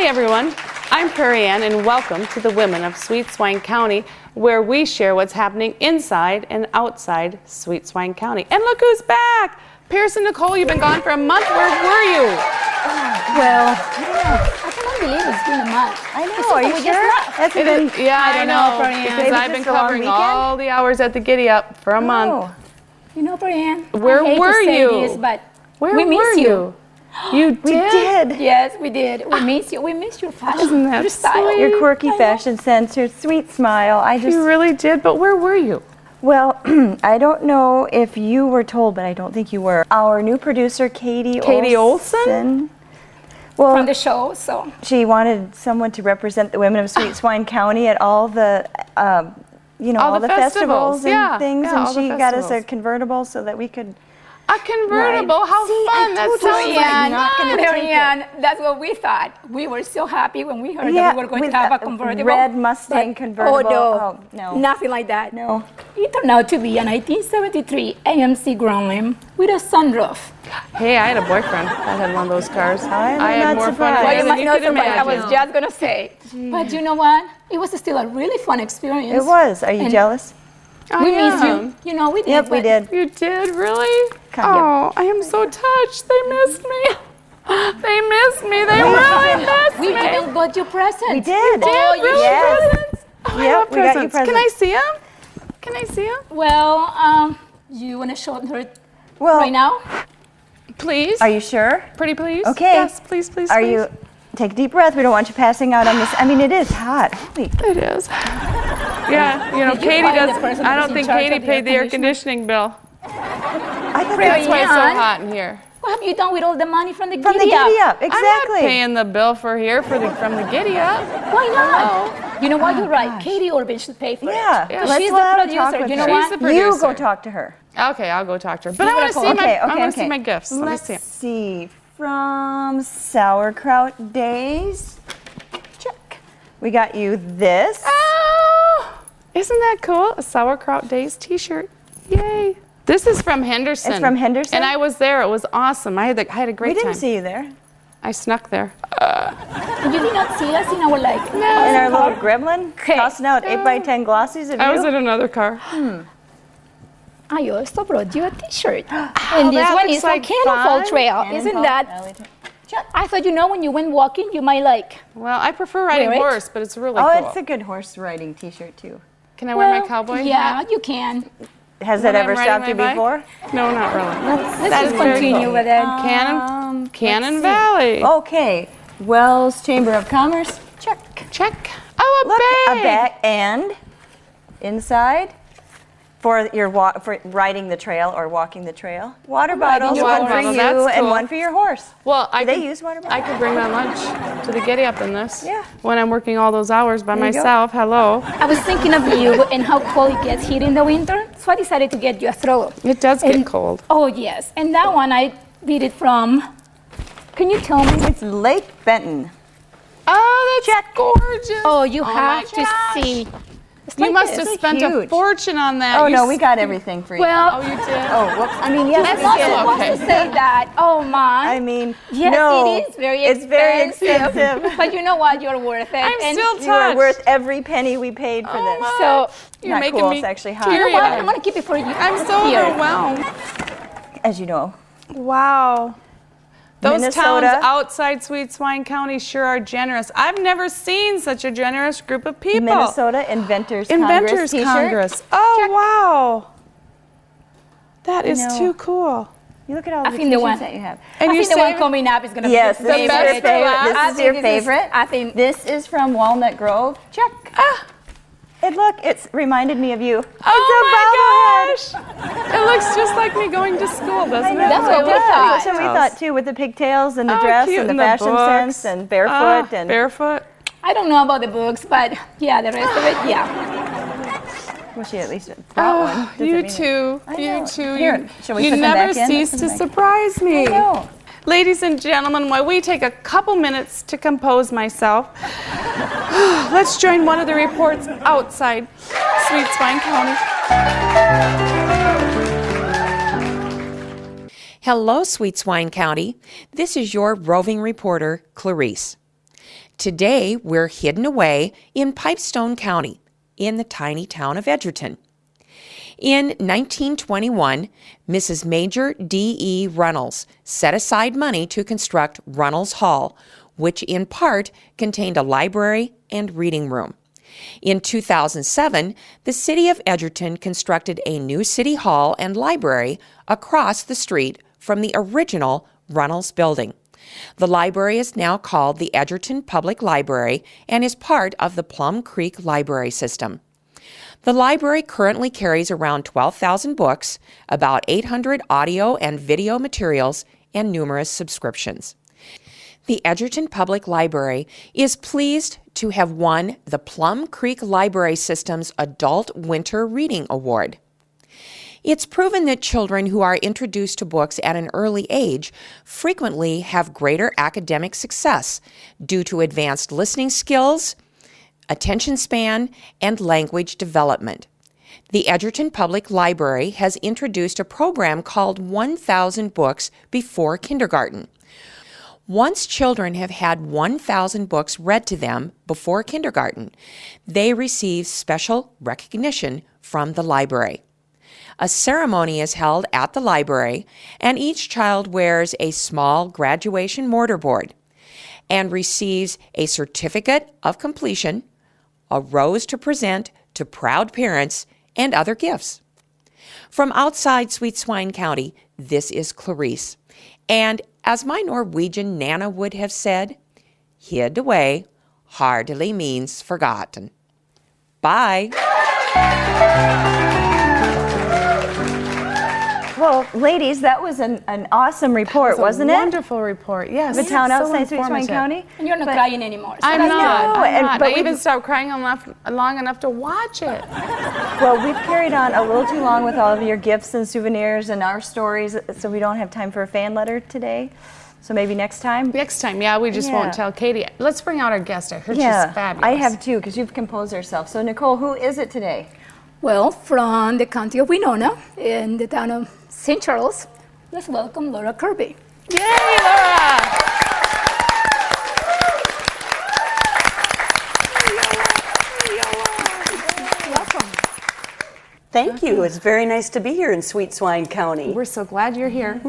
Hi everyone, I'm Prairie Ann and welcome to the Women of Sweet Swine County, where we share what's happening inside and outside Sweet Swine County. And look who's back! Pierce and Nicole, you've been gone for a month. Where were you? Well, I cannot believe it's been a month. I know, are you sure? I don't know, because I've been covering all the hours at the Giddy Up for a month. You know, Brian, where were you? This, but where we miss you. You did? We did. Yes, we did. We miss you. We miss your fashion, your style. Sweet? Your quirky fashion sense, your sweet smile. You really did, but where were you? Well, I don't know if you were told, but I don't think you were. Our new producer, Katie Olson? Well, from the show, so. She wanted someone to represent the women of Sweet Swine County at all the, all the festivals and things, and she got us a convertible so that we could. A convertible? How fun! That sounds like not going to take it. That's what we thought. We were so happy when we heard that we were going to have a convertible. Red Mustang convertible. Oh, no. Nothing like that. No. It turned out to be a 1973 AMC Grand Lim with a sunroof. Hey, I had a boyfriend that had one of those cars. I had more fun than you could imagine. I was just going to say. But you know what? It was still a really fun experience. It was. Are you jealous? We miss you. You know, we did. Yep, we did. You did? Really? Oh, I am so touched. They missed me. They missed me. They really missed me. We even got you presents. We did. Oh, you yes. presents? Oh, yep, we got you presents. Can I see them? Can I see them? Well, you want to show her right now? Please. Are you sure? Pretty please? Okay. Yes, please, please, Are please. you... Take a deep breath. We don't want you passing out on this. I mean, it is hot. Holy. It is. Yeah, you know, Katie does. I don't think Katie paid the air conditioning bill. I thought that's why it's so hot in here. What have you done with all the money from the Giddy Up? From the Giddy Up, exactly. I'm not paying the bill for here from the Giddy Up. Why not? You know what? You're right. Katie Orban should pay for it. Yeah. She's the producer. You know what? You go talk to her. Okay, I'll go talk to her. But I want to see my. I want to see my gifts. Let's see. From Sauerkraut Days. Check. We got you this. Oh, isn't that cool? A Sauerkraut Days t-shirt. Yay. This is from Henderson. It's from Henderson? And I was there. It was awesome. I had a great time. We didn't see you there. I snuck there. You did not see us in our in our little gremlin? Tossing out 8x10 glossies of you? I was in another car. I also brought you a t-shirt. And this one is like Cannonball Trail. Isn't that? I thought, when you went walking, you might like. Well, I prefer riding horse, but it's really cool. Oh, it's a good horse riding t-shirt too. Can I wear my cowboy hat? Yeah, you can. Has that ever stopped you before? No, not really. Let's just continue with it. Cannon Valley. Okay. Wells Chamber of Commerce. Check. Check. Oh, a bag. A bag. And inside, for riding the trail or walking the trail, water bottles, one for you and one for your horse. Well, Do they use water bottles? I could bring my lunch to the Giddy Up in this. Yeah. When I'm working all those hours by myself. Hello. I was thinking of you and how cold it gets here in the winter, so I decided to get you a throw. It does get cold. Oh, yes. And that one I did it from, can you tell me? It's Lake Benton. Oh, that's gorgeous. Oh, you have to see. You must have spent a fortune on that. Oh, no, we got everything for you. Well, you did? Oh, whoops. I mean, yes, I'm not supposed to say that. Oh, my. I mean, yes, no. it is very expensive. It's very expensive. But you know what? You're worth it. I'm still touched. You are worth every penny we paid for this. My. So, you're making me it's actually hot. You know what? I'm going to keep it for you. I'm so overwhelmed. As you know. Wow. Those Minnesota. towns outside Sweet Swine County sure are generous. I've never seen such a generous group of people. Minnesota Inventors Congress t-shirt. Congress. Oh, wow. That is too cool. You look at all the t-shirts that you have. And I think the one coming up is going to be the best favorite. This is your favorite. I think this is from Walnut Grove. Check. It reminded me of you. Oh my gosh! It looks just like me going to school, doesn't it? That's what we thought. That's what we thought too, with the pigtails and the dress and the fashion sense and barefoot and barefoot. I don't know about the books, but yeah, the rest of it, yeah. Well, she at least brought one. You too. You too. Here, shall we you put them never back in? cease to surprise me. I know. Ladies and gentlemen, while we take a couple minutes to compose myself, let's join one of the reports outside Sweet Swine County. Hello, Sweet Swine County. This is your roving reporter, Clarice. Today, we're hidden away in Pipestone County, in the tiny town of Edgerton. In 1921, Mrs. Major D.E. Runnels set aside money to construct Runnels Hall, which in part contained a library and reading room. In 2007, the city of Edgerton constructed a new city hall and library across the street from the original Runnels building. The library is now called the Edgerton Public Library and is part of the Plum Creek Library System. The library currently carries around 12,000 books, about 800 audio and video materials, and numerous subscriptions. The Edgerton Public Library is pleased to have won the Plum Creek Library System's Adult Winter Reading Award. It's proven that children who are introduced to books at an early age frequently have greater academic success due to advanced listening skills, attention span, and language development. The Edgerton Public Library has introduced a program called 1,000 Books Before Kindergarten. Once children have had 1,000 books read to them before kindergarten, they receive special recognition from the library. A ceremony is held at the library, and each child wears a small graduation mortarboard and receives a certificate of completion, a rose to present to proud parents, and other gifts. From outside Sweet Swine County, this is Clarice. And as my Norwegian Nana would have said, hid away hardly means forgotten. Bye. Well, ladies, that was an awesome report, wasn't it? Wonderful report, yes. The town outside Sweet Swine County. And you're not crying anymore. So I'm not. But I even stopped crying long enough to watch it. Well, we've carried on a little too long with all of your gifts and souvenirs and our stories, so we don't have time for a fan letter today. So maybe next time? Next time, yeah, we just won't tell Katie. Let's bring out our guest. I heard she's fabulous. I have too, because you've composed herself. So Nicole, who is it today? Well, from the county of Winona, in the town of St. Charles, let's welcome Laura Kirby. Yay, Laura! Welcome. Thank you. It's very nice to be here in Sweet Swine County. We're so glad you're here.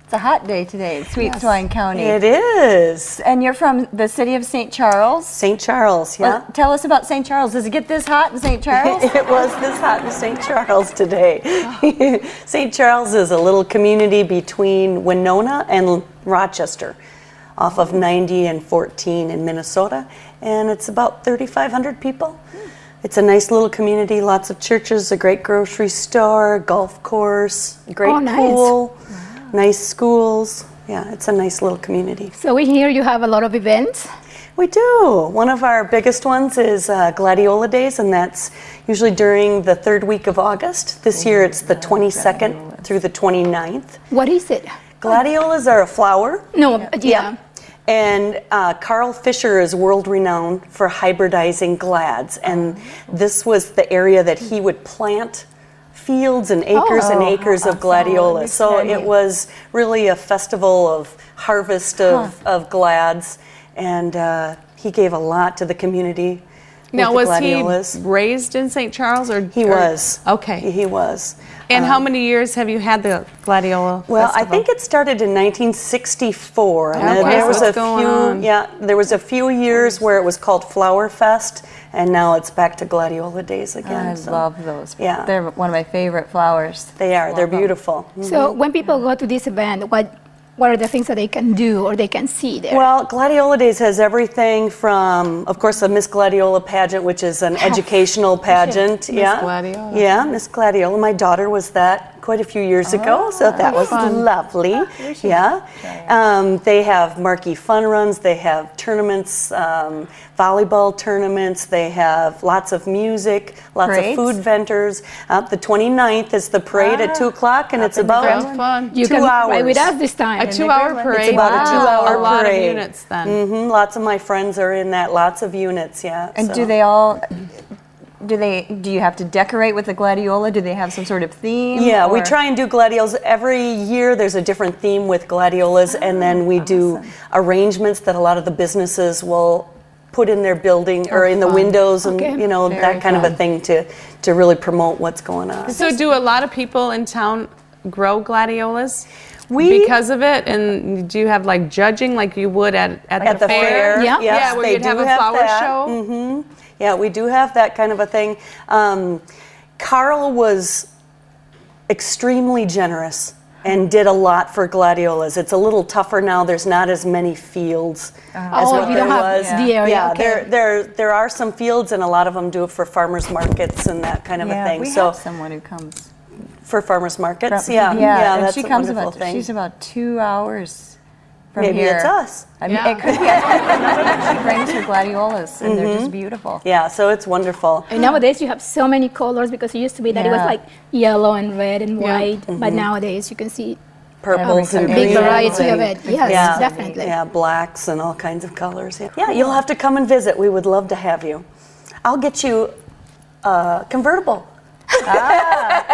It's a hot day today in Sweet Swine County. It is. And you're from the city of St. Charles? St. Charles, yeah. Well, tell us about St. Charles. Does it get this hot in St. Charles? It was this hot in St. Charles today. St. Charles is a little community between Winona and Rochester, off of 90 and 14 in Minnesota, and it's about 3,500 people. It's a nice little community, lots of churches, a great grocery store, golf course, a great pool. Nice schools. Yeah, it's a nice little community. So we hear you have a lot of events. We do. One of our biggest ones is Gladiolas Days, and that's usually during the third week of August. This year it's the 22nd through the 29th. What is it? Gladiolas are a flower. No, yeah. And Carl Fisher is world-renowned for hybridizing glads, and this was the area that he would plant fields and acres of gladiolas. So it was really a festival of harvest of glads, and he gave a lot to the community. Now, was he raised in St. Charles? He was. Okay. He was. And how many years have you had the Gladiola Well, Festival? I think it started in 1964. And okay, there was there was a few years where it was called Flower Fest, and now it's back to Gladiola Days again. I love those. Yeah. They're one of my favorite flowers. They are. They're beautiful. So when people go to this event, what are the things that they can do or they can see there? Well, Gladiola Days has everything from, of course, the Miss Gladiola pageant, which is an educational pageant. Miss Gladiola. Yeah, Miss Gladiola. My daughter was that quite a few years ago, so that was lovely. Yeah. They have marquee fun runs. They have tournaments, volleyball tournaments. They have lots of music, lots of food vendors. The 29th is the parade at 2 o'clock, and it's about fun. You 2 can hours. ride with us this time. A 2-hour parade. It's about a 2-hour A lot of parade. units then. Lots of my friends are in that. Lots of units, yeah. And do they all do you have to decorate with the gladiola? Do they have some sort of theme? Yeah, we try and do gladiolas. Every year there's a different theme with gladiolas, and then we do arrangements that a lot of the businesses will put in their building or in the windows, and that kind of a thing to really promote what's going on. So do a lot of people in town grow gladiolas because of it? And do you have like judging like you would at the fair? Yeah, yes, where you'd have a flower show? Mm-hmm. Yeah, we do have that kind of a thing. Carl was extremely generous and did a lot for gladiolas. It's a little tougher now. There's not as many fields as what there was. The area. Yeah, Okay. there are some fields, and a lot of them do it for farmers markets and that kind of a thing. We have someone who comes for farmers markets. and that's she a comes wonderful thing. She's about 2 hours from Maybe here. it's us. I mean, it could be. She brings her gladiolas, and they're just beautiful. Yeah, so it's wonderful. And nowadays you have so many colors, because it used to be that it was like yellow and red and white, but nowadays you can see Purples and a big greens variety of and- it. Yes, definitely. Yeah, blacks and all kinds of colors. Yeah, you'll have to come and visit. We would love to have you. I'll get you a convertible.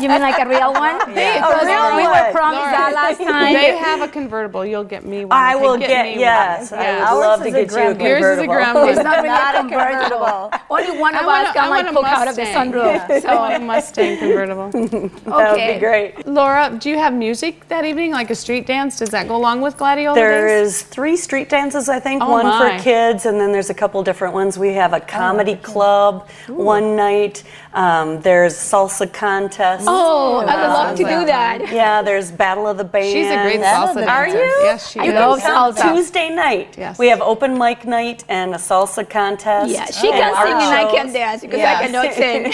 You mean like a real one? Because we were promised that last time. They have a convertible. You'll get me one. I will me get, yes. one. I Yes. would love to get you a convertible. Yours is a grandma. It's not really a convertible. Only one of us can like poke out of the sunroof. I want a Mustang convertible. That would be great. Laura, do you have music that evening, like a street dance? Does that go along with Gladiola There Days? is 3 street dances, I think. Oh, one my. for kids, and then there's a couple different ones. We have a comedy club one night. There's salsa contest. Oh, I would love to do that. Yeah, there's Battle of the Band. She's a great salsa dancer. Are you? Yes, she I is. love salsa. Tuesday night. Yes. We have open mic night and a salsa contest. Yeah, she can sing and I can dance, because I cannot sing.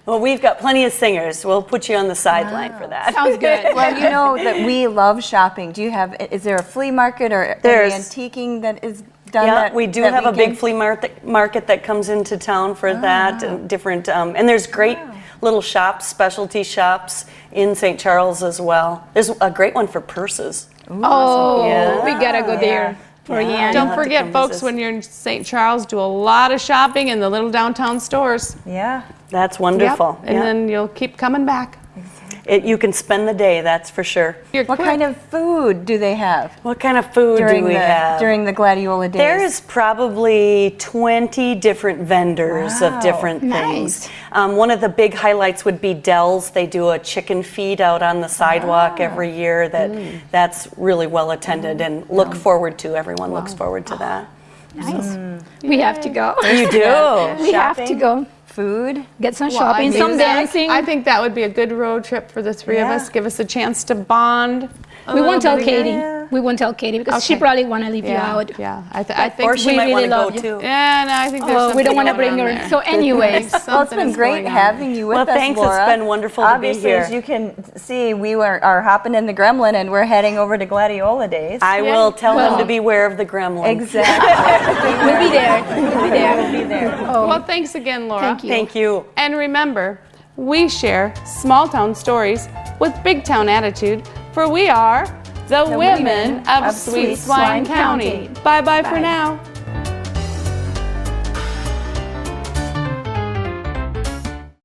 Well, we've got plenty of singers. We'll put you on the sideline for that. Sounds good. Well, you know that we love shopping. Is there a flea market or any antiquing that is done? Yeah, we do have a big flea market that comes into town for that. And different, and there's great little shops, specialty shops in St. Charles as well. There's a great one for purses. Oh, we gotta go there. Don't forget, folks, when you're in St. Charles, do a lot of shopping in the little downtown stores. Yeah. That's wonderful. Yep. And then you'll keep coming back. You can spend the day, that's for sure. What kind of food do they have? What kind of food do we have? During the Gladiola Days? There's probably 20 different vendors of different things. One of the big highlights would be Dell's. They do a chicken feed out on the sidewalk every year. That's really well attended and look forward to. Everyone looks forward to that. Nice. We have to go. You do? We have to go. Food? Get some shopping, some dancing. I think that would be a good road trip for the 3 of us. Give us a chance to bond. We won't tell Katie. We won't tell Katie because she probably want to leave you out. Yeah, I think or she we might really want love to go you. too. Yeah, no, I think there's We don't want to something bring going her. on So anyways, well, it's been great having you with us, thanks. Laura. It's been wonderful to be here. As you can see, we are hopping in the Gremlin and we're heading over to Gladiola Days. I will tell them to beware of the gremlin. Exactly. we'll be there. We'll be there. Well, thanks again, Laura. Thank you. Thank you. And remember, we share small town stories with big town attitude, for we are the women of Sweet Swine County. Bye-bye for now.